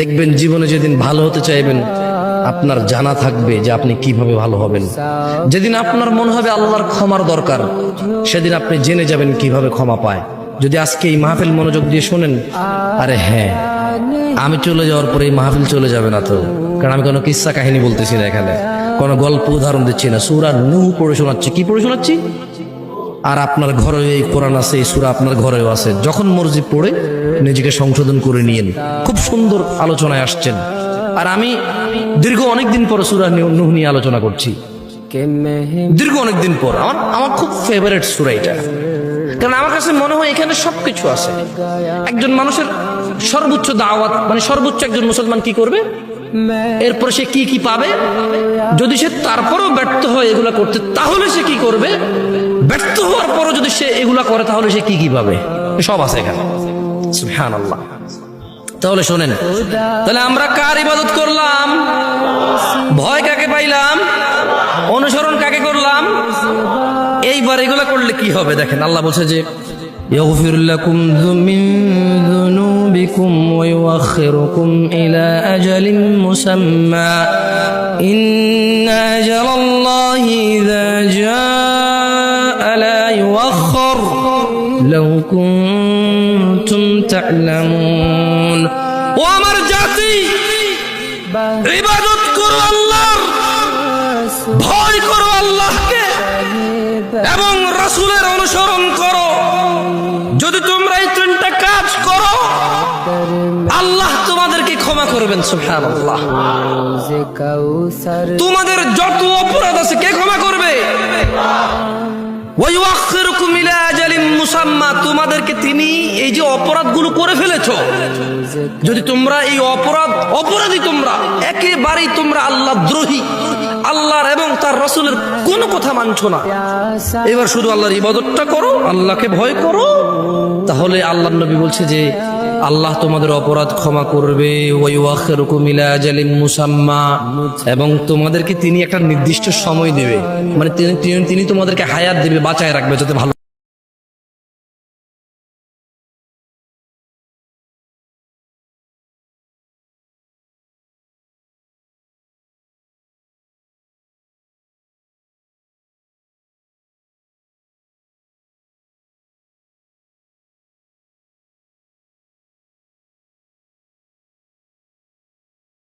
দেখবেন জীবনে যেদিন ভালো হতে চাইবেন আপনার জানা থাকবে যে আপনি কিভাবে ভালো হবেন। যেদিন আপনার মনে হবে আল্লাহর ক্ষমার দরকার, সেদিন আপনি জেনে যাবেন কিভাবে ক্ষমা পায়। যদি আজকে এই মাহফিল মনোযোগ দিয়ে শোনেন, আরে হ্যাঁ, আমি চলে যাওয়ার পরে এই মাহফিল চলে যাবে না তো, কারণ আমি কোনো কিস্সা কাহিনী বলতেছি না, এখানে কোনো গল্প উদাহরণ দিচ্ছি না, সূরা নূহ পড়ে শোনাচ্ছি। কি পড়ে শোনাচ্ছি? আর আপনার ঘরে এই কোরআন আছে, এই সূরা আপনার ঘরেও আছে, যখন মর্জি পড়ে নিজেকে সংশোধন করে নিয়েন। খুব সুন্দর আলোচনায় আসছেন, আর আমি দীর্ঘ অনেকদিন পর সূরা নূহ নিয়ে আলোচনা করছি। দীর্ঘ অনেকদিন পর আমার খুব ফেভারিট সূরা এটা, কারণ আমার কাছে মনে হয় এখানে সবকিছু আছে। একজন মানুষের সর্বোচ্চ দাওয়াত, মানে সর্বোচ্চ একজন মুসলমান কি করবে, এরপরে সে কি কি পাবে, যদি সে তারপরও ব্যর্থ হয় এগুলা করতে, তাহলে সে কি করবে, ব্যর্থ হওয়ার পরও যদি সে এগুলা করে তাহলে সে কি কি পাবে, সব আছে এখানে। সুবহানাল্লাহ। তাহলে শোনেন, তাহলে আমরা কার ইবাদত করলাম, ভয় কাকে পাইলাম, অনুসরণ কাকে করলাম, এইবার এগুলা করলে কি হবে দেখেন। আল্লাহ বলছে যে يغفر لكم من ذنوبكم ويؤخركم إلى أجل مسمى إن أجل الله إذا جاء لا يؤخر لو كنتم تعلمون। وأمر জাতি ইবাদত করো আল্লাহর, ভয় করো আল্লাহকে এবং রাসূলের অনুসরণ করো। যদি তোমরা এই তিনটা কাজ করো, আল্লাহ তোমাদেরকে ক্ষমা করবেন। সুবহানাল্লাহ। তোমাদের যত অপরাধ আছে কে ক্ষমা করবে? ওয়ায়ুআখিরুকুম ইলা আজালিন মুসাম্মা, তোমাদেরকে তিনি এই যে অপরাধগুলো করে ফেলেছো, যদি তোমরা এই অপরাধী তোমরা একেবারেই তোমরা আল্লাহ দ্রোহী, আল্লাহর এবং তার রাসূলের কোনো কথা মানছো না, এবার শুধু আল্লাহর ইবাদতটা করো, আল্লাহকে ভয় করো, তাহলে আল্লাহর নবী বলছে যে আল্লাহ তোমাদের অপরাধ ক্ষমা করবে। ওয়ায়ুআখিরুকুম ইলা আজালিন মুসাম্মা, এবং তোমাদেরকে তিনি একটা নির্দিষ্ট সময় দেবে, মানে তিনি তোমাদেরকে হায়াত দেবে, বাঁচায় রাখবে যাতে ভালো